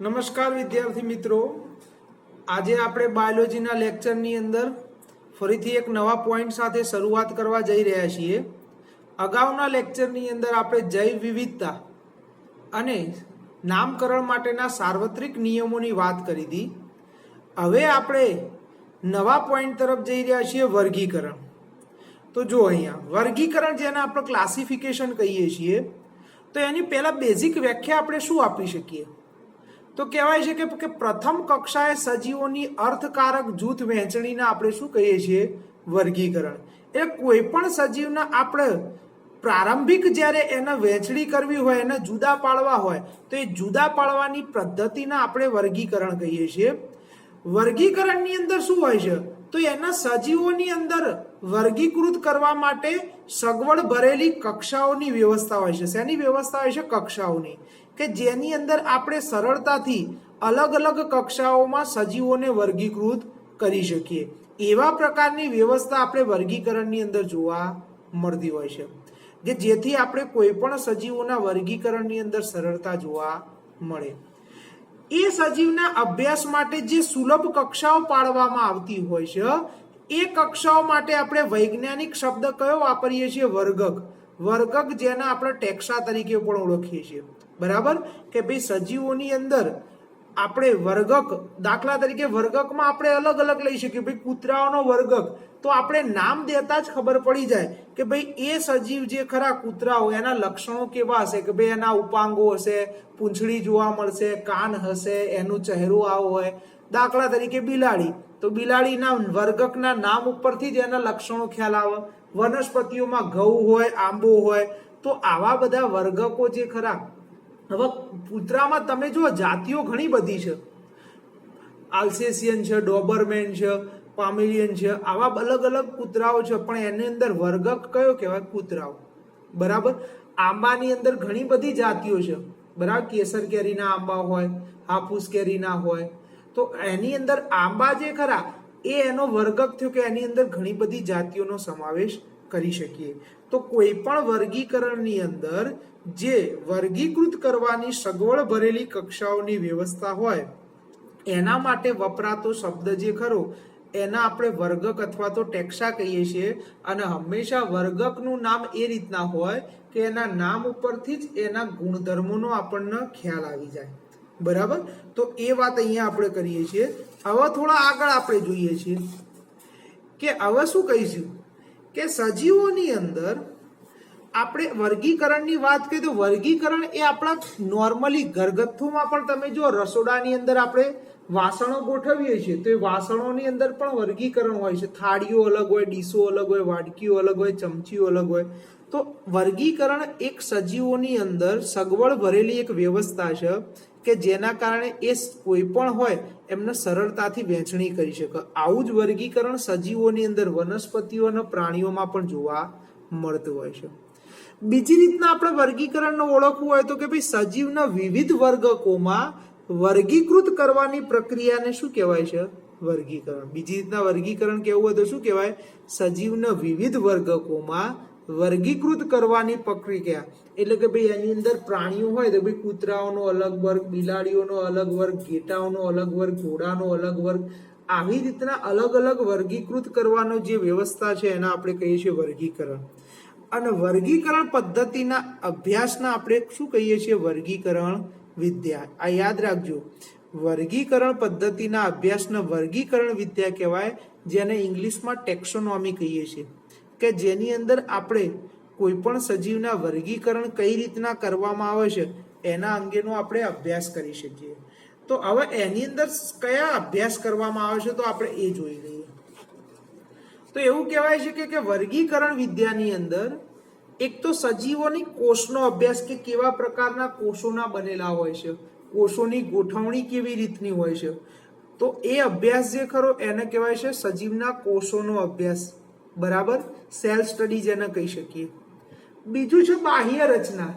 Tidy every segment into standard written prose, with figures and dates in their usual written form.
નમસ્કાર વિદ્યાર્થી મિત્રો, આજે આપણે બાયોલોજીના લેક્ચરની અંદર ફરીથી એક નવા પોઈન્ટ સાથે શરૂઆત કરવા જઈ રહ્યા છીએ. અગાઉના લેક્ચરની અંદર આપણે જૈવ વિવિધતા અને નામકરણ માટેના સાર્વત્રિક નિયમોની વાત કરી હતી. હવે આપણે નવા પોઈન્ટ તરફ જઈ રહ્યા છીએ, વર્ગીકરણ. તો જો અહીંયા વર્ગીકરણ જેને આપણે ક્લાસિફિકેશન કહીએ છીએ, તો એની પહેલા બેઝિક વ્યાખ્યા આપણે શું આપી શકીએ? તો કહેવાય છે કે પ્રથમ કક્ષાએ સજીવોની અર્થકારક જૂથ વહેંચણીને આપણે શું કહીએ છીએ? વર્ગીકરણ. એટલે કોઈ પણ સજીવના આપણે પ્રારંભિક જ્યારે એને વહેંચણી કરવી હોય, એને જુદા પાડવા હોય, તો એ જુદા પાડવાની પદ્ધતિને આપણે વર્ગીકરણ કહીએ છીએ. વર્ગીકરણની અંદર શું હોય છે? તો એના સજીવોની અંદર વર્ગીકૃત કરવા માટે સગવડ ભરેલી કક્ષાઓની વ્યવસ્થા હોય છે. શેની વ્યવસ્થા હોય છે? કક્ષાઓની, કે જેની અંદર આપણે સરળતાથી અલગ અલગ કક્ષાઓમાં સજીવોને વર્ગીકૃત કરી શકીએ. એવા પ્રકારની વ્યવસ્થા આપણે વર્ગીકરણની અંદર જોવા મળતી હોય છે, કે જેથી આપણે કોઈ પણ સજીવોના વર્ગીકરણની અંદર સરળતા જોવા મળે. એ સજીવના અભ્યાસ માટે જે સુલભ કક્ષાઓ પાડવામાં આવતી હોય છે, એ કક્ષાઓ માટે આપણે વૈજ્ઞાનિક શબ્દ કયો વાપરીએ છીએ? વર્ગક. વર્ગક, જેના આપણે ટેક્સા તરીકે પણ ઓળખીએ છીએ. બરાબર, કે ભાઈ સજીવોની અંદર આપણે વર્ગક, દાખલા તરીકે વર્ગકમાં આપણે અલગ અલગ લઈ શકીએ. ભાઈ કૂતરાઓનો વર્ગક, તો આપણે નામ દેતા જ ખબર પડી જાય કે ભાઈ એ સજીવ જે ખરા કૂતરાઓ, એના લક્ષણો કેવા હશે, કે ભાઈ એના ઉપાંગો હશે, પૂંછડી જોવા મળશે, કાન હશે, એનું ચહેરો આવો હોય. દાખલા તરીકે બિલાડી, તો બિલાડીના વર્ગકના નામ ઉપરથી જ એના લક્ષણો ખ્યાલ આવે. વનસ્પતિઓમાં ઘઉં હોય, આંબો હોય, તો આવા બધા વર્ગકો જે ખરા. હવે કૂતરામાં તમે જુઓ, જાતિઓ ઘણી બધી છે. આલ્સેશિયન છે, ડોબરમેન છે, પામેલિયન છે, આવા અલગ અલગ કૂતરાઓ છે, પણ એની અંદર વર્ગક કયો કહેવાય? કૂતરાઓ. બરાબર. આંબાની અંદર ઘણી બધી જાતિઓ છે. બરાબર, કેસર કેરીના આંબા હોય, હાફૂસ કેરીના હોય, તો એની અંદર આંબા જે ખરા એ એનો વર્ગક થયો, કે એની અંદર ઘણી બધી જાતિઓનો સમાવેશ કરી શકીએ. તો કોઈ પણ વર્ગીકરણની અંદર જે વર્ગીકૃત કરવાની સગવડ ભરેલી કક્ષાઓની વ્યવસ્થા હોય, એના માટે વપરાતો શબ્દ જે ખરો એના આપણે વર્ગક અથવા તો ટેક્સા કહીએ છીએ. અને હંમેશા વર્ગકનું નામ એ રીતના હોય કે એના નામ ઉપરથી જ એના ગુણધર્મોનો આપણને ખ્યાલ આવી જાય. બરાબર, તો એ વાત અહીંયા આપણે કરીએ છીએ. હવે થોડા આગળ આપણે જોઈએ છીએ કે હવે શું કહીશું કે સજીવોની અંદર આપણે વર્ગીકરણની વાત કરીએ તો વર્ગીકરણ એ આપણા નોર્મલી ઘરગથ્થુમાં પણ તમે જો રસોડાની અંદર આપણે વાસણો ગોઠવીએ છીએ, તો એ વાસણોની અંદર પણ વર્ગીકરણ હોય છે. થાળીઓ અલગ હોય, ડીશો અલગ હોય, વાડકીઓ અલગ હોય, ચમચીઓ અલગ હોય. તો વર્ગીકરણ એક સજીવોની અંદર સગવડ ભરેલી એક વ્યવસ્થા છે, કે જેના કારણે એ કોઈ પણ હોય એમને સરળતાથી વહેંચણી કરી શકે. આવું જ વર્ગીકરણ સજીવોની અંદર વનસ્પતિઓ અને પ્રાણીઓમાં પણ જોવા મળતું હોય છે. બીજી રીતના આપણે વર્ગીકરણને ઓળખવું હોય તો કે ભાઈ સજીવના વિવિધ વર્ગકોમાં વર્ગીકૃત કરવાની પ્રક્રિયાને શું કહેવાય છે? વર્ગીકરણ. બીજી રીતના વર્ગીકરણ કેવું હોય તો શું કહેવાય? સજીવના વિવિધ વર્ગકોમાં વર્ગીકૃત કરવાની પ્રક્રિયા. એટલે કે ભાઈ એની અંદર પ્રાણીઓ હોય તો ભાઈ કૂતરાઓનો અલગ વર્ગ, બિલાડીઓનો અલગ વર્ગ, ઘેટાઓનો અલગ વર્ગ, ઘોડાનો અલગ વર્ગ, આવી રીતના અલગ અલગ વર્ગીકૃત કરવાનો જે વ્યવસ્થા છે એને આપણે કહીએ છીએ વર્ગીકરણ. અને વર્ગીકરણ પદ્ધતિના અભ્યાસના આપણે શું કહીએ છીએ? વર્ગીકરણ વિદ્યા. આ યાદ રાખજો, વર્ગીકરણ પદ્ધતિના અભ્યાસને વર્ગીકરણ વિદ્યા કહેવાય, જેને ઇંગ્લિશમાં ટેક્સોનોમી કહીએ છીએ, કે જેની અંદર આપણે કોઈ પણ સજીવના વર્ગીકરણ કઈ રીતના કરવામાં આવે છે એના અંગેનો આપણે અભ્યાસ કરી શકીએ. તો હવે એની અંદર કયા અભ્યાસ કરવામાં આવે છે તો આપણે એ જોઈ લઈએ. તો એવું કહેવાય છે કે વર્ગીકરણ વિદ્યાની અંદર એક તો સજીવોની કોષનો અભ્યાસ, કે કેવા પ્રકારના કોષોના બનેલા હોય છે, કોષોની ગોઠવણી કેવી રીતની હોય છે, તો એ અભ્યાસ જે ખરો એને કહેવાય છે સજીવના કોષોનો અભ્યાસ. બરાબર, સેલ સ્ટડી જેને કહી શકીએ. બીજું છે બાહ્ય રચના.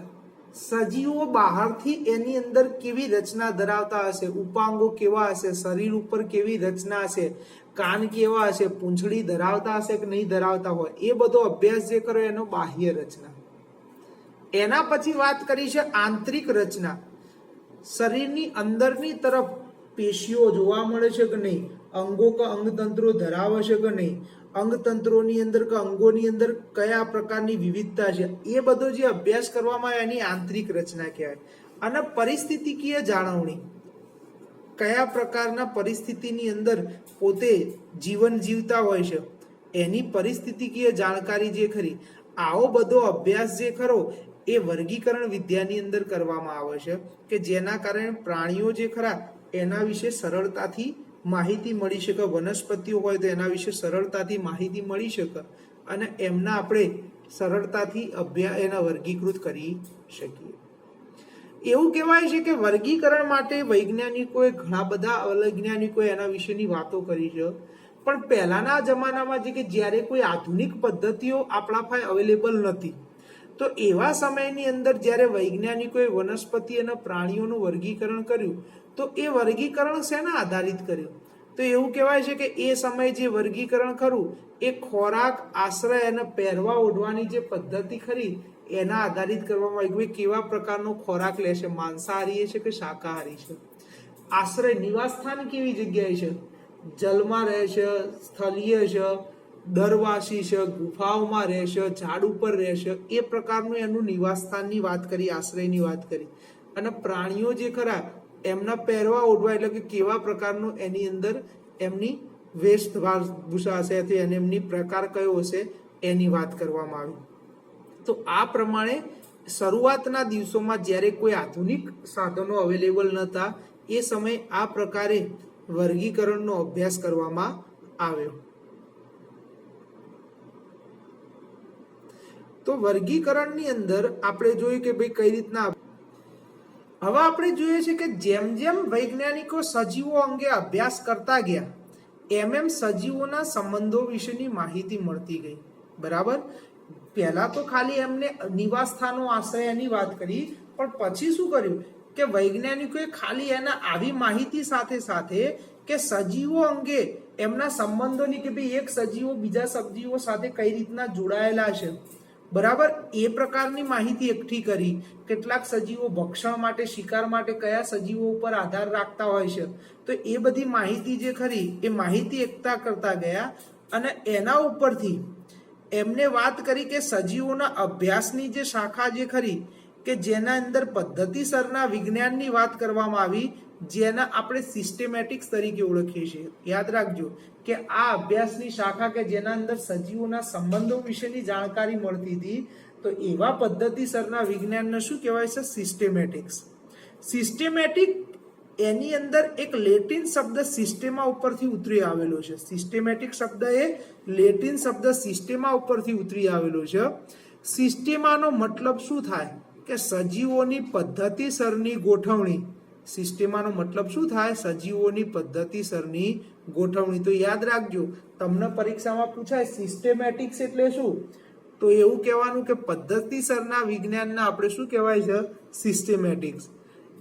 સજીવો બહારથી એની અંદર કેવી રચના ધરાવતા હશે, ઉપાંગો કેવા હશે, શરીર ઉપર કેવી રચના હશે, કાન કેવા હશે, પૂંછડી ધરાવતા હશે કે નહીં ધરાવતા હોય, એ બધો અભ્યાસ જે કરો એનો બાહ્ય રચના. એના પછી વાત કરી છે આંતરિક રચના. શરીરની અંદરની તરફ પેશીઓ જોવા મળે છે કે નહીં, અંગો કે અંગતંત્રો ધરાવે છે કે નહીં, અંગતંત્રોની અંદર કે અંગોની અંદર કયા પ્રકારની વિવિધતા છે, એ બધો જે અભ્યાસ કરવામાં આવે એની આંતરિક રચના કહેવાય. અને પરિસ્થિતિકીય જાળવણી, કયા પ્રકારના પરિસ્થિતિની અંદર પોતે જીવન જીવતા હોય છે એની પરિસ્થિતિકીય જાણકારી જે ખરી, આવો બધો અભ્યાસ જે ખરો એ વર્ગીકરણ વિદ્યાની અંદર કરવામાં આવે છે કે જેના કારણે પ્રાણીઓ જે ખરા એના વિશે સરળતાથી માહિતી મળી શકે, વનસ્પતિઓ હોય તો એના વિશે સરળતાથી માહિતી મળી શકે અને એમના આપણે સરળતાથી એના વર્ગીકૃત કરી શકીએ. એવું કહેવાય છે કે વર્ગીકરણ માટે વૈજ્ઞાનિકોએ ઘણા બધા વૈજ્ઞાનિકોએ એના વિશેની વાતો કરી છે, પણ પહેલાના જમાનામાં જે કે જ્યારે કોઈ આધુનિક પદ્ધતિઓ આપણા પાસે અવેલેબલ નથી, તો એવા સમયની અંદર જ્યારે વૈજ્ઞાનિકોએ વનસ્પતિ અને પ્રાણીઓનું વર્ગીકરણ કર્યું તો એ વર્ગીકરણ શેના આધારિત કર્યું? તો એવું કહેવાય છે કે એ સમયે જે વર્ગીકરણ ખરું એ ખોરાક, આશ્રય અને પહેરવા ઓઢવાની જે પદ્ધતિ ખરી એના આધારિત કરવામાં આવ્યું. કેવા પ્રકારનો ખોરાક લે છે, માંસાહારી છે કે શાકાહારી છે, આશ્રય નિવાસસ્થાન કેવી જગ્યાએ છે, જલમાં રહે છે, સ્થળીય છે, દરવાસી છે, ગુફાઓમાં રહે છે, ઝાડ ઉપર રહે છે, એ પ્રકારનું એનું નિવાસસ્થાનની વાત કરી, આશ્રયની વાત કરી. અને પ્રાણીઓ જે ખરા એમના પહેરવા ઓઢવા એટલે કે કેવા પ્રકારનું એની અંદર એમની વેશભૂષા હશે, એમની પ્રકાર કયો હશે એની વાત કરવામાં આવી. તો આ પ્રમાણે શરૂઆતના દિવસોમાં જ્યારે કોઈ આધુનિક સાધનો અવેલેબલ નહોતા એ સમયે આ પ્રકારે વર્ગીકરણનો અભ્યાસ કરવામાં આવ્યો. તો વર્ગીકરણની અંદર આપણે જોયું કે ભાઈ કઈ રીતના. હવે આપણે જોઈએ છે કે જેમ જેમ વૈજ્ઞાનિકો સજીવો અંગે અભ્યાસ કરતા ગયા એમ સજીવોના સંબંધો વિશેની માહિતી મળતી ગઈ. બરાબર, પહેલા તો ખાલી એમને નિવાસસ્થાનો, આશ્રયની વાત કરી, પણ પછી શું કર્યું કે વૈજ્ઞાનિકોએ ખાલી એના આવી માહિતી સાથે સાથે કે સજીવો અંગે એમના સંબંધોની, કે ભાઈ એક સજીવો બીજા સજીવો સાથે કઈ રીતના જોડાયેલા છે, બરાબર, એ પ્રકારની માહિતી એકઠી કરી. કેટલાક સજીવો ભક્ષણ માટે, શિકાર માટે કયા સજીવો ઉપર આધાર રાખતા હોય છે, તો એ બધી માહિતી જે ખરી એ માહિતી એકઠા કરતા ગયા અને એના ઉપરથી એમને વાત કરી કે સજીવોના અભ્યાસની જે શાખા જે ખરી કે જેના અંદર પદ્ધતિસરના વિજ્ઞાનની વાત કરવામાં આવી, જેના આપણે સિસ્ટેમેટિક્સ તરીકે ઓળખીએ છીએ. યાદ રાખજો કે આ અભ્યાસની શાખા કે જેના અંદર સજીવોના સંબંધો વિશેની જાણકારી મળતી હતી, તો એવા પદ્ધતિસરના વિજ્ઞાનને શું કહેવાય છે? સિસ્ટેમેટિક્સ. સિસ્ટેમેટિક એની અંદર એક લેટિન શબ્દ સિસ્ટેમા ઉપરથી ઉતરી આવેલો છે. સિસ્ટેમેટિક શબ્દ એ લેટિન શબ્દ સિસ્ટેમા ઉપરથી ઉતરી આવેલો છે. સિસ્ટેમાનો મતલબ શું થાય કે સજીવોની પદ્ધતિસરની ગોઠવણી. સિસ્ટેમાનો મતલબ શું થાય? સજીવોની પદ્ધતિસરની ગોઠવણી. તો યાદ રાખજો, તમને પરીક્ષામાં પૂછાય સિસ્ટેમેટિક્સ એટલે શું, તો એવું કહેવાનું કે પદ્ધતિસરના વિજ્ઞાનના આપણે શું કહેવાય છે? સિસ્ટેમેટિક્સ.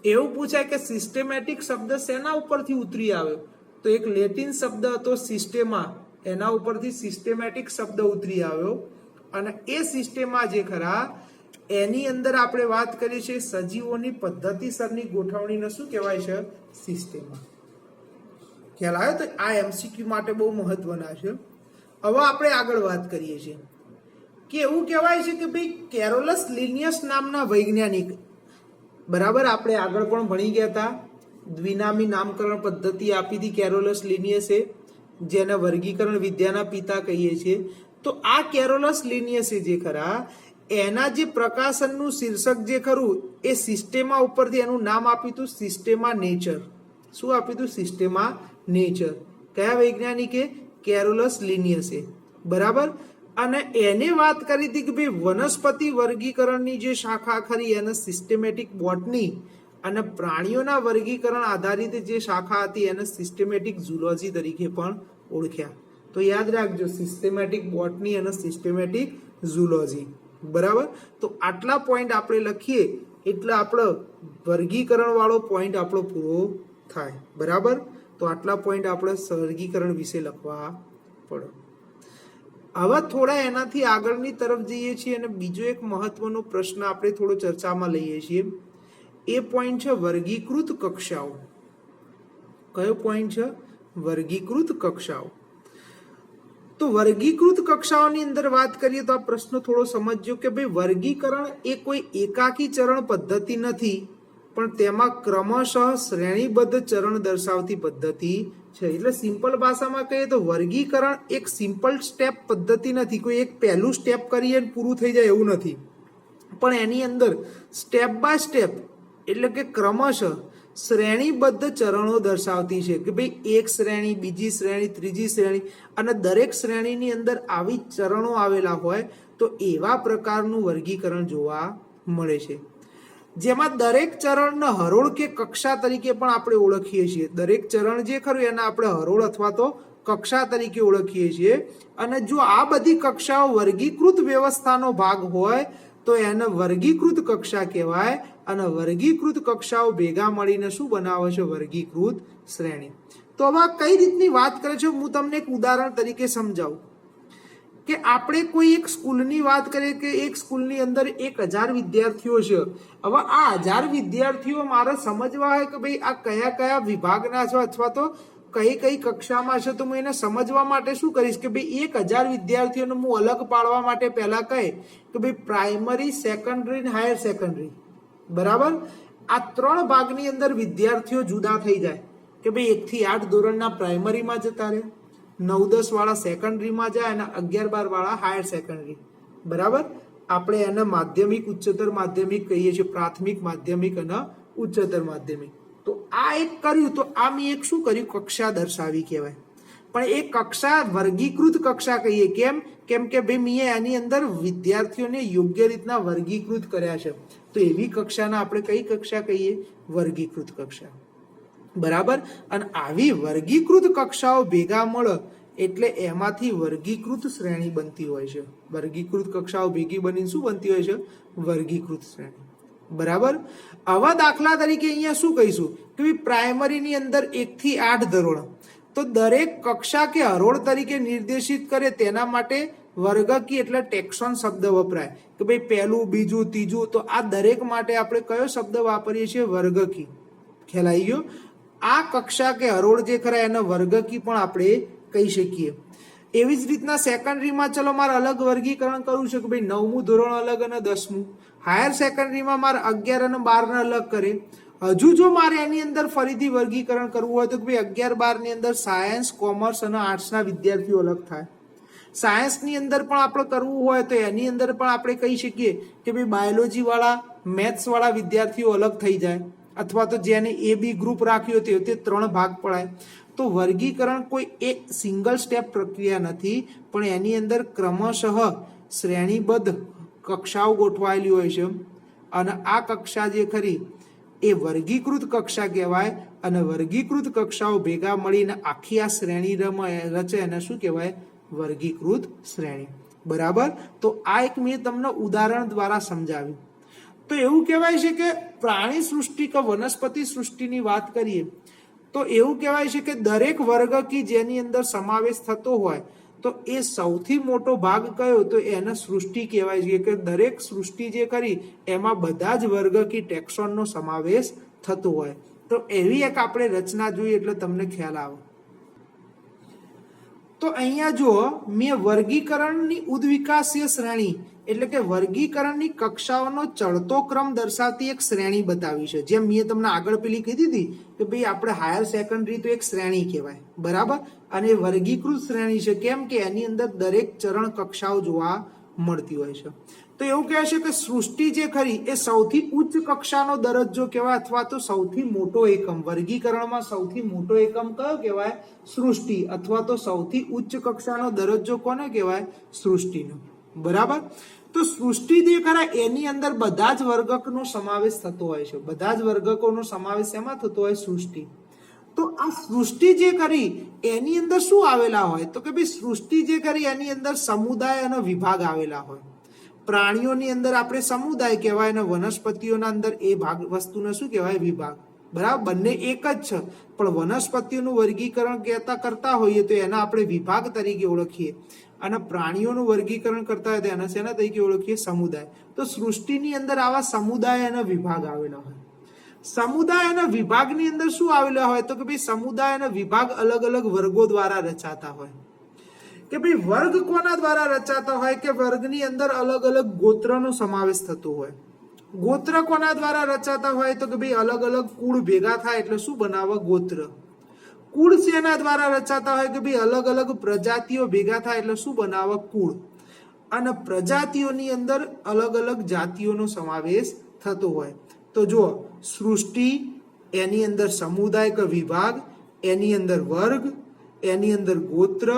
એવું પૂછાય કે સિસ્ટેમેટિક શબ્દ શેના ઉપરથી ઉતરી આવ્યો, તો એક લેટિન શબ્દ હતો સિસ્ટેમા, એના ઉપરથી સિસ્ટેમેટિક શબ્દ ઉતરી આવ્યો. અને એ સિસ્ટેમા જે ખરા એની અંદર આપણે વાત કરીએ છીએ સજીવોની પદ્ધતિસરની ગોઠવણીને શું કહેવાય છે? સિસ્ટેમા. ખ્યાલ આવ્યો? તો આ એમસીક્યુ માટે બહુ મહત્વના છે. હવે આપણે આગળ વાત કરીએ છીએ કે એવું કહેવાય છે કે ભાઈ કેરોલસ લિનિયસ નામના વૈજ્ઞાનિક, બરાબર, આપણે આગળ પણ ભણી ગયા હતા, દ્વિનામી નામકરણ પદ્ધતિ આપી હતી કેરોલસ લિનિયસે, જેને વર્ગીકરણ વિદ્યાના પિતા કહીએ છીએ. તો આ કેરોલસ લિનિયસે જે ખરા એના જે પ્રકાશનનું શીર્ષક જે ખરું એ સિસ્ટેમા ઉપરથી એનું નામ આપ્યું હતું સિસ્ટેમા નેચર. શું આપ્યું હતું? Sistema nature. કયા વૈજ્ઞાનિકે? કેરોલસ લિનિયસે. બરાબર. અને એને વાત કરી હતી કે ભાઈ વનસ્પતિ વર્ગીકરણની જે શાખા ખરી એને સિસ્ટેમેટિક બોટની, અને પ્રાણીઓના વર્ગીકરણ આધારિત જે શાખા હતી એને સિસ્ટેમેટિક ઝૂલોજી તરીકે પણ ઓળખ્યા. તો યાદ રાખજો, સિસ્ટેમેટિક બોટની અને સિસ્ટેમેટિક ઝૂલોજી. બરાબર. તો આટલા પોઈન્ટ આપણે લખીએ એટલે આપણો વર્ગીકરણ વાળો પોઈન્ટ આપણો પૂરો થાય. બરાબર. તો આટલા પોઈન્ટ આપણે વર્ગીકરણ વિશે લખવા પડે. હવે થોડા એનાથી આગળની તરફ જઈએ છીએ અને બીજો એક મહત્વનો પ્રશ્ન આપણે થોડો ચર્ચામાં લઈએ છીએ. એ પોઈન્ટ છે વર્ગીકૃત કક્ષાઓ. કયો પોઈન્ટ છે? વર્ગીકૃત કક્ષાઓ. તો વર્ગીકૃત કક્ષાઓની અંદર વાત કરીએ તો આ પ્રશ્ન થોડો સમજજો કે ભાઈ વર્ગીકરણ એ કોઈ એકાકી ચરણ પદ્ધતિ નથી, પણ તેમાં ક્રમશઃ શ્રેણીબદ્ધ ચરણ દર્શાવતી પદ્ધતિ છે. એટલે સિમ્પલ ભાષામાં કહીએ તો વર્ગીકરણ એક સિમ્પલ સ્ટેપ પદ્ધતિ નથી, કોઈ એક પહેલું સ્ટેપ કરીએ પૂરું થઈ જાય એવું નથી, પણ એની અંદર સ્ટેપ બાય સ્ટેપ એટલે કે ક્રમશઃ શ્રેણીબદ્ધ ચરણો દર્શાવતી છે કે ભાઈ એક શ્રેણી, બીજી શ્રેણી, ત્રીજી શ્રેણી, અને દરેક શ્રેણીની અંદર આવી ચરણો આવેલા હોય તો એવા પ્રકારનું વર્ગીકરણ જોવા મળે છે, જેમાં દરેક ચરણને હરોળ કે કક્ષા તરીકે પણ આપણે ઓળખીએ છીએ. દરેક ચરણ જે ખરું એને આપણે હરોળ અથવા તો કક્ષા તરીકે ઓળખીએ છીએ. અને જો આ બધી કક્ષાઓ વર્ગીકૃત વ્યવસ્થાનો ભાગ હોય તો એને વર્ગીકૃત કક્ષા કહેવાય, અને વર્ગીકૃત કક્ષાઓ ભેગા મળીને શું બનાવે છે? વર્ગીકૃત શ્રેણી. તો હવે કઈ રીતની વાત કરે છે હું તમને એક ઉદાહરણ તરીકે સમજાવું કે આપણે કોઈ એક સ્કૂલની વાત કરીએ કે એક સ્કૂલની અંદર 1000 વિદ્યાર્થીઓ છે. હવે આ 1000 વિદ્યાર્થીઓ મારે સમજવા હોય કે ભાઈ આ કયા કયા વિભાગના છે અથવા તો કઈ કઈ કક્ષામાં છે, તો હું એને સમજવા માટે શું કરીશ કે ભાઈ 1000 વિદ્યાર્થીઓને હું અલગ પાડવા માટે પહેલા કહે કે ભાઈ પ્રાઇમરી, સેકન્ડરી અને હાયર સેકન્ડરી, બરાબર. આ 3 ભાગની અંદર વિદ્યાર્થીઓ જુદા થઈ જાય કે ભાઈ 1 થી 8 ધોરણના પ્રાઇમરીમાં જતા રહે, 9-10 વાળા સેકન્ડરીમાં જાય અને 11-12 વાળા હાયર સેકન્ડરી, બરાબર. આપણે એને માધ્યમિક, ઉચ્ચતર માધ્યમિક કહીએ છીએ, પ્રાથમિક, માધ્યમિક અને ઉચ્ચતર માધ્યમિક. તો આ એક કર્યું તો આ મેં એક શું કર્યું? કક્ષા દર્શાવી કહેવાય. પણ એ કક્ષા વર્ગીકૃત કક્ષા કહીએ. કેમ કે ભાઈ મેં એની અંદર વિદ્યાર્થીઓને યોગ્ય રીતના વર્ગીકૃત કર્યા છે, તો એવી કક્ષાને આપણે કઈ કક્ષા કહીએ? વર્ગીકૃત કક્ષા, બરાબર. અને આવી વર્ગીકૃત કક્ષાઓ ભેગા મળે એટલે એમાંથી વર્ગીકૃત શ્રેણી બનતી હોય છે. વર્ગીકૃત કક્ષાઓ ભેગી બનીને શું બનતી હોય છે? વર્ગીકૃત શ્રેણી, બરાબર. આવા દાખલા તરીકે અહીંયા શું કહીશું કે પ્રાઇમરીની અંદર 1 થી 8 ધોરણ, તો દરેક કક્ષા કે હરોળ તરીકે નિર્દેશિત કરે તેના માટે વર્ગકી એટલે ટેક્સોન શબ્દ વપરાય કે ભાઈ પહેલું, બીજું, ત્રીજું. તો આ દરેક માટે આપણે કયો શબ્દ વાપરીએ છીએ? વર્ગકી. ખ્યાલ આવી ગયો? આ કક્ષા કે હરોળ જે ખરા એને વર્ગકી પણ આપણે કહી શકીએ. એવી જ રીતના સેકન્ડરીમાં ચલો મારે અલગ વર્ગીકરણ કરવું છે કે ભાઈ 9મું ધોરણ અલગ અને 10મું. હાયર સેકન્ડરીમાં મારે 11 અને 12 ને અલગ કરે. હજુ જો મારે એની અંદર ફરીથી વર્ગીકરણ કરવું હોય તો કે ભાઈ 11-12 ની અંદર સાયન્સ, કોમર્સ અને આર્ટ્સના વિદ્યાર્થીઓ અલગ થાય. સાયન્સની અંદર પણ આપણે કરવું હોય તો એની અંદર પણ આપણે કહી શકીએ કે ભાઈ બાયોલોજી વાળા, મેથ્સ વાળા વિદ્યાર્થીઓ અલગ થઈ જાય, અથવા તો જેને AB ગ્રુપ રાખ્યું હોય તે 3 ભાગ પડાય. તો વર્ગીકરણ કોઈ એક સિંગલ સ્ટેપ પ્રક્રિયા નથી, પણ એની અંદર ક્રમશઃ શ્રેણીબદ્ધ કક્ષાઓ ગોઠવાયેલી હોય છે, અને આ કક્ષા જે ખરી એ વર્ગીકૃત કક્ષા કહેવાય. અને વર્ગીકૃત કક્ષાઓ ભેગા મળીને આખી આ શ્રેણી રચે એને શું કહેવાય? વર્ગીકૃત શ્રેણી, બરાબર. તો આ એક મેં તમને ઉદાહરણ દ્વારા સમજાવ્યું. તો એવું કહેવાય છે કે પ્રાણી સૃષ્ટિ કે વનસ્પતિ સૃષ્ટિની વાત કરીએ તો એવું કહેવાય છે કે દરેક વર્ગકી જેની અંદર સમાવેશ થતો હોય તો એ સૌથી મોટો ભાગ કયો? તો એને સૃષ્ટિ કહેવાય છે કે દરેક સૃષ્ટિ જે કરી એમાં બધા જ વર્ગકી ટેક્સોનનો સમાવેશ થતો હોય. તો એવી એક આપણે રચના જોઈએ એટલે તમને ખ્યાલ આવે. તો અહીંયા જો મેં વર્ગીકરણની ઉદ્વિકાસીય શ્રેણી એટલે કે વર્ગીકરણની કક્ષાઓનો ચડતો ક્રમ દર્શાવતી એક શ્રેણી બતાવી છે. જેમ મેં તમને આગળ પેલી કીધી હતી કે ભાઈ આપણે હાયર સેકન્ડરી તો એક શ્રેણી કહેવાય, બરાબર. અને વર્ગીકૃત શ્રેણી છે કેમ કે એની અંદર દરેક ચરણ કક્ષાઓ જોવા મળતી હોય છે. તો એવું કહે છે કે સૃષ્ટિ જે ખરી એ સૌથી ઉચ્ચ કક્ષાનો દરજ્જો કહેવાય અથવા તો સૌથી મોટો એકમ. વર્ગીકરણમાં સૌથી મોટો એકમ કયો કહેવાય? સૃષ્ટિ. અથવા તો સૌથી ઉચ્ચ કક્ષાનો દરજ્જો કોને કહેવાય? સૃષ્ટિનો, બરાબર. તો સૃષ્ટિ જે ખરા એની અંદર બધા જ વર્ગકનો સમાવેશ થતો હોય છે. બધા જ વર્ગકોનો સમાવેશ એમાં થતો હોય? સૃષ્ટિ. તો આ સૃષ્ટિ જે કરી એની અંદર શું આવેલા હોય? તો કે ભાઈ સૃષ્ટિ જે કરી એની અંદર સમુદાય અને વિભાગ આવેલા હોય. પ્રાણીઓની અંદર આપણે સમુદાય કહેવાય અને વનસ્પતિઓના અંદર એ ભાગ વસ્તુને શું કહેવાય? વિભાગ, બરાબર. બંને એક જ છે, પણ વનસ્પતિઓનું વર્ગીકરણ કરતા હોઈએ તો એના આપણે વિભાગ તરીકે ઓળખીએ, અને પ્રાણીઓનું વર્ગીકરણ કરતા હોય તો એના તરીકે ઓળખીએ? સમુદાય. તો સૃષ્ટિની અંદર આવા સમુદાય અને વિભાગ આવેલા હોય. સમુદાય અને વિભાગની અંદર શું આવેલા હોય તો કે ભાઈ સમુદાય અને વિભાગ અલગ અલગ વર્ગો દ્વારા રચાતા હોય કે ભાઈ વર્ગ કોના દ્વારા રચાતા હોય કે વર્ગની અંદર અલગ અલગ ગોત્રનો સમાવેશ થતો હોય ગોત્ર કોના દ્વારા રચાતા હોય તો કે ભાઈ અલગ અલગ કુળ ભેગા થાય એટલે શું બનાવે ગોત્ર કુળ શેના દ્વારા રચાતા હોય કે ભાઈ અલગ અલગ પ્રજાતિઓ ભેગા થાય એટલે શું બનાવે કુળ અને પ્રજાતિઓની અંદર અલગ અલગ જાતિઓનો સમાવેશ થતો હોય તો જો સૃષ્ટિ એની અંદર સમુદાય કે વિભાગ એની અંદર વર્ગ એની અંદર ગોત્ર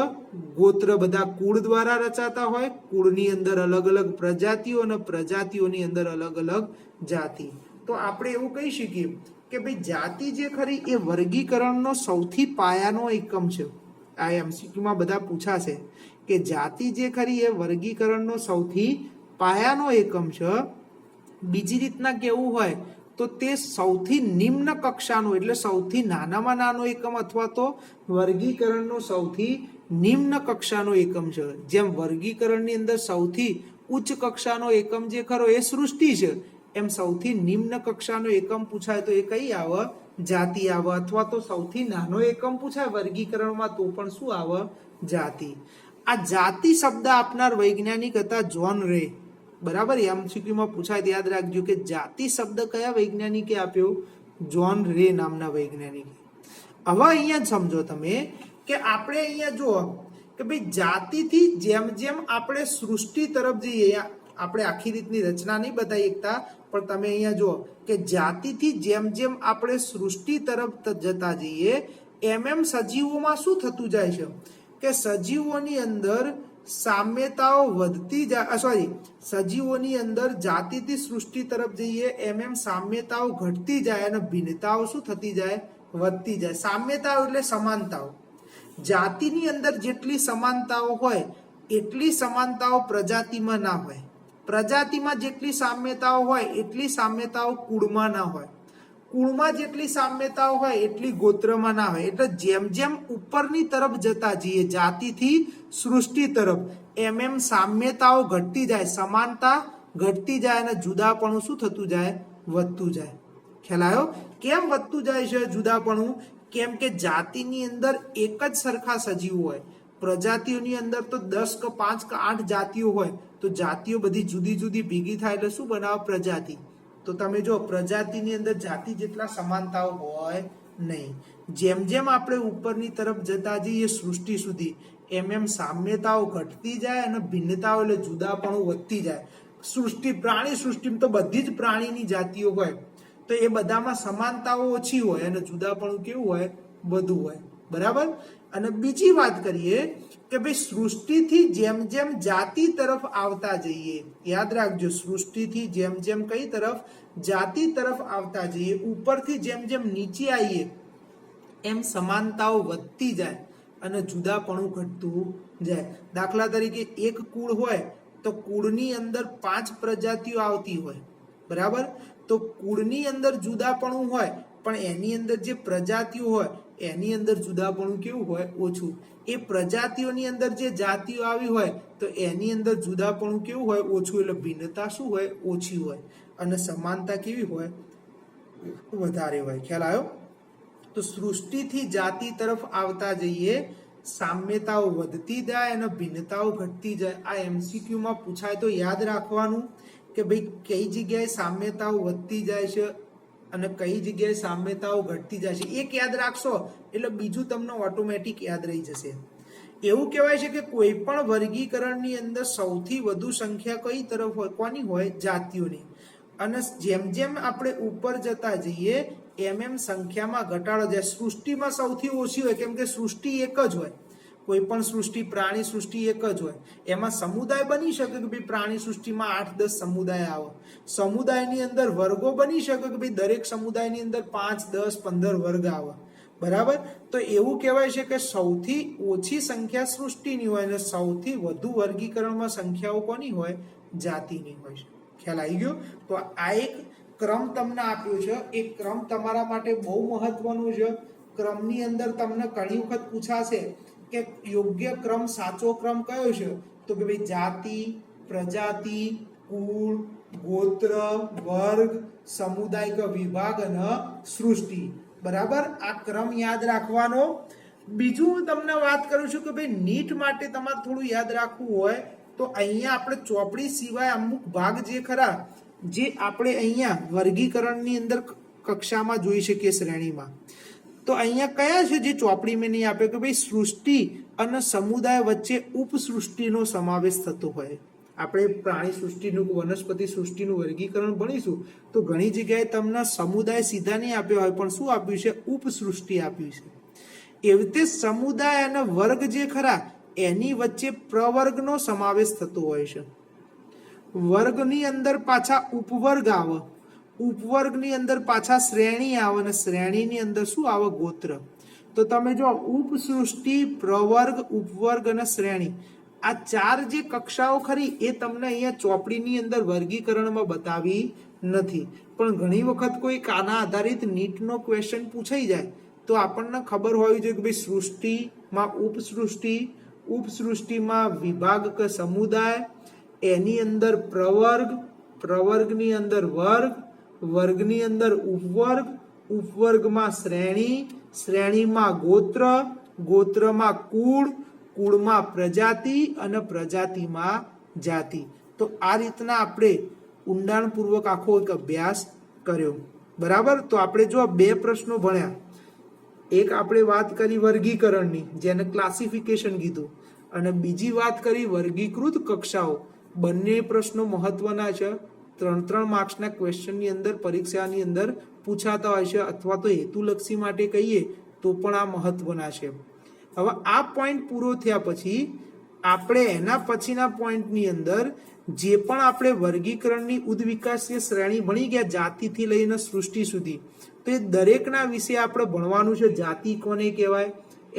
ગોત્ર બધા કુળ દ્વારા રચાતા હોય કુળની અંદર અલગ અલગ પ્રજાતિઓ અને પ્રજાતિઓની અંદર અલગ અલગ જાતિ તો આપણે એવું કહી શકીએ કે ભાઈ જાતિ જે ખરી એ વર્ગીકરણનો સૌથી પાયાનો એકમ છે આ એમસીક્યુમાં બધા પૂછાશે કે જાતિ જે ખરી એ વર્ગીકરણનો સૌથી પાયાનો એકમ છે બીજી રીતના કેવું હોય તો તે સૌથી નિમ્ન કક્ષાનો એટલે સૌથી નાનામાં નાનો એકમ અથવા તો વર્ગીકરણનો સૌથી નિમ્ન કક્ષાનો એકમ છે જેમ વર્ગીકરણની અંદર સૌથી ઉચ્ચ કક્ષાનો એકમ જે ખરો એ સૃષ્ટિ છે એમ સૌથી નિમ્ન કક્ષાનો એકમ પૂછાય તો એ કઈ આવે જાતિ આવે અથવા તો સૌથી નાનો એકમ પૂછાય વર્ગીકરણમાં તો પણ શું આવે જાતિ આ જાતિ શબ્દ આપનાર વૈજ્ઞાનિક હતા જ્હોન રે બરાબર એમસીક્યુમાં પૂછાય યાદ રાખજો કે જાતિ શબ્દ કયા વૈજ્ઞાનિકે આપ્યો જ્હોન રે નામના વૈજ્ઞાનિકે હવે અહીંયા સમજો તમે કે આપણે અહીંયા જો કે ભાઈ જાતિથી જેમ જેમ આપણે સૃષ્ટિ તરફ જઈએ આપણે આખી રીતની રચના નહીં બતાવી એકતા પણ તમે અહીંયા જો કે જાતિથી જેમ જેમ આપણે સૃષ્ટિ તરફ જતા જઈએ એમ એમ સજીવોમાં શું થતું જાય છે કે સજીવોની અંદર સામ્યતાઓ વધતી જાય સોરી સજીવોની અંદર જાતિથી સૃષ્ટિ તરફ જઈએ એમ એમ સામ્યતાઓ ઘટતી જાય અને ભિન્નતાઓ શું થતી જાય વધતી જાય સામ્યતાઓ એટલે સમાનતાઓ જાતિની અંદર જેટલી સમાનતાઓ હોય એટલી સમાનતાઓ પ્રજાતિમાં ના હોય પ્રજાતિમાં જેટલી સામ્યતાઓ હોય એટલી સામ્યતાઓ કુળમાં ના હોય કુળમાં જેટલી સામ્યતાઓ હોય એટલી ગોત્રમાં ના હોય એટલે જેમ જેમ ઉપરની તરફ જતા જઈએ જાતિથી સૃષ્ટિ તરફ એમ એમ સામ્યતાઓ ઘટતી જાય સમાનતા ઘટતી જાય અને જુદાપણું શું થતું જાય વધતું જાય ખ્યાલ આવ્યો કેમ વધતું જાય છે જુદાપણું કેમ કે જાતિની અંદર એક જ સરખા સજીવો હોય પ્રજાતિઓની અંદર તો 10 કે 5 કે 8 જાતિઓ હોય તો જાતિઓ બધી જુદી જુદી ભેગી થાય એટલે શું બનાવે પ્રજાતિ તો તમે જો પ્રજાતિની અંદર જાતિ જેટલા સમાનતાઓ હોય નહીં જેમ જેમ આપણે ઉપરની તરફ જતા જઈએ સૃષ્ટિ સુધી એમ એમ સામ્યતાઓ ઘટતી જાય અને ભિન્નતાઓ એટલે જુદાપણું વધતી જાય સૃષ્ટિ પ્રાણી સૃષ્ટિમાં તો બધી જ પ્રાણીની જાતિઓ હોય તો એ બધામાં સમાનતાઓ ઓછી હોય અને જુદાપણું કેવું હોય બધું હોય બરાબર અને બીજી વાત કરીએ કે ભાઈ સૃષ્ટિથી જેમ જેમ જાતિ તરફ આવતા જઈએ યાદ રાખજો સૃષ્ટિથી જેમ જેમ કઈ તરફ જાતિ તરફ આવતા જઈએ ઉપરથી જેમ જેમ નીચે આવીએ એમ સમાનતાઓ વધતી જાય અને જુદાપણું ઘટતું જાય દાખલા તરીકે એક કુળ હોય તો કુળની અંદર 5 પ્રજાતિઓ આવતી હોય બરાબર તો કુળની અંદર જુદાપણું હોય પણ એની અંદર જે પ્રજાતિઓ હોય એની અંદર જુદાપણું કેવું હોય ઓછું એ પ્રજાતિઓની અંદર જે જાતિઓ આવી હોય તો એની અંદર જુદાપણું કેવું હોય ઓછું એટલે ભિન્નતા શું હોય ઓછી હોય અને સમાનતા કેવી હોય વધારે હોય ખ્યાલ આવ્યો તો સૃષ્ટિથી જાતિ તરફ આવતા જઈએ સામ્યતાઓ વધતી જાય અને ભિન્નતાઓ ઘટતી જાય આ એમસીક્યુમાં પૂછાય તો યાદ રાખવાનું કે ભાઈ કઈ જગ્યાએ સામ્યતાઓ વધતી જાય છે અને કઈ જગ્યાએ સામ્યતાઓ ઘટતી જાય છે એક યાદ રાખશો એટલે બીજું તમને ઓટોમેટિક યાદ રહી જશે એવું કહેવાય છે કે કોઈ પણ વર્ગીકરણની અંદર સૌથી વધુ સંખ્યા કઈ તરફ હોય કોની હોય જાતિઓની અને જેમ જેમ આપણે ઉપર જતા જઈએ એમ એમ સંખ્યામાં ઘટાડો જાય સૃષ્ટિમાં સૌથી ઓછી હોય કેમ કે સૃષ્ટિ એક જ હોય કોઈ પણ સૃષ્ટિ પ્રાણી સૃષ્ટિ એક જ હોય એમાં સમુદાય બની શકે કે ભાઈ પ્રાણી સૃષ્ટિમાં 8-10 સમુદાય આવે સમુદાયની અંદર વર્ગો બની શકે કે ભાઈ દરેક સમુદાયની અંદર 5-10-15 વર્ગ આવે બરાબર તો એવું કહેવાય છે કે સૌથી ઓછી સંખ્યા સૃષ્ટિની હોય અને સૌથી વધુ વર્ગીકરણમાં સંખ્યાઓ કોની હોય જાતિની હોય છે ખ્યાલ આવી ગયો તો આ એક ક્રમ તમને આપ્યો છે એ ક્રમ તમારા માટે બહુ મહત્વનું છે ક્રમની અંદર તમને ઘણી વખત પૂછાશે કે યોગ્ય ક્રમ સાચો ક્રમ કયો છે તો કે ભાઈ જાતિ પ્રજાતિ કુળ ગોત્ર, વર્ગ, સમુદાય કે વિભાગ અને સૃષ્ટિ. બરાબર, આ ક્રમ યાદ રાખવાનો. બીજું હું તમને વાત કરું છું કે ભાઈ નીટ માટે તમારે થોડું યાદ રાખવું હોય તો અહીંયા આપણે ચોપડી સિવાય અમુક ભાગ જે ખરા જે આપણે અહીંયા વર્ગીકરણની અંદર કક્ષામાં જોઈ શકીએ શ્રેણીમાં, તો અહીંયા કયા છે જે ચોપડી મેં નહીં આપ્યો કે ભાઈ સૃષ્ટિ અને સમુદાય વચ્ચે ઉપસૃષ્ટિનો સમાવેશ થતો હોય. આપણે પ્રાણી સૃષ્ટિનું વનસ્પતિ સૃષ્ટિનું વર્ગીકરણ ભણીશું તો ઘણી જગ્યાએ તમને સમુદાય સીધા નહીં આપ્યો હોય પણ શું આપ્યું છે, ઉપસૃષ્ટિ આપ્યું છે. એવી રીતે સમુદાય અને વર્ગ જે ખરા એની વચ્ચે પ્રવર્ગનો સમાવેશ થતો હોય છે. વર્ગની અંદર પાછા ઉપવર્ગ આવે, ઉપવર્ગની અંદર પાછા શ્રેણી આવે અને શ્રેણીની અંદર શું આવે, ગોત્ર. તો તમે જો ઉપસૃષ્ટિ, પ્રવર્ગ, ઉપવર્ગ અને શ્રેણી આ ચાર જે કક્ષાઓ ખરી એ તમને અહીંયા ચોપડીની અંદર વર્ગીકરણમાં બતાવી નથી. પણ ઘણી વખત કોઈ આના આધારિત નીટનો ક્વેશ્ચન પૂછાઈ જાય તો આપણને ખબર હોવી જોઈએ કે ભાઈ સૃષ્ટિમાં ઉપસૃષ્ટિ, ઉપસૃષ્ટિમાં વિભાગ કે સમુદાય, એની અંદર પ્રવર્ગ, પ્રવર્ગની અંદર વર્ગ, વર્ગની અંદર ઉપવર્ગ, ઉપવર્ગમાં શ્રેણી, શ્રેણીમાં ગોત્ર, ગોત્રમાં કુળ, કુળમાં પ્રજાતિ અને પ્રજાતિમાં જાતિ. તો આ રીતના આપણે ઊંડાણપૂર્વક આખો એક અભ્યાસ કર્યો. બરાબર, તો આપણે જો બે પ્રશ્નો ભણ્યા. એક આપણે વાત કરી વર્ગીકરણની જેને ક્લાસિફિકેશન કીધું અને બીજી વાત કરી વર્ગીકૃત કક્ષાઓ. બંને પ્રશ્નો મહત્વના છે. 3-3 માર્ક્સના ક્વેશ્ચનની અંદર પરીક્ષાની અંદર પૂછાતા હોય છે અથવા તો હેતુલક્ષી માટે કહીએ તો પણ આ મહત્વના છે. હવે આ પોઈન્ટ પૂરો થયા પછી આપણે એના પછીના પોઈન્ટની અંદર જે પણ આપણે વર્ગીકરણની ઉદ્વિકાસીય શ્રેણી ભણી ગયા જાતિથી લઈને સૃષ્ટિ સુધી, તો એ દરેકના વિશે આપણે ભણવાનું છે. જાતિ કોને કહેવાય,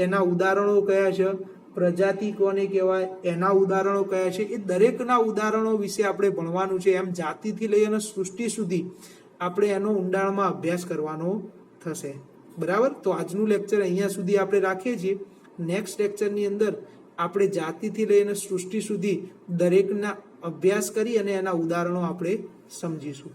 એના ઉદાહરણો કયા છે, પ્રજાતિ કોને કહેવાય, એના ઉદાહરણો કયા છે, એ દરેકના ઉદાહરણો વિશે આપણે ભણવાનું છે. એમ જાતિથી લઈને સૃષ્ટિ સુધી આપણે એનો ઊંડાણમાં અભ્યાસ કરવાનો થશે. બરાબર, તો આજનું લેક્ચર અહીંયા સુધી આપણે રાખીએ છીએ. નેક્સ્ટ લેક્ચરની અંદર આપણે જાતિથી લઈને સૃષ્ટિ સુધી દરેકના અભ્યાસ કરી અને એના ઉદાહરણો આપણે સમજીશું.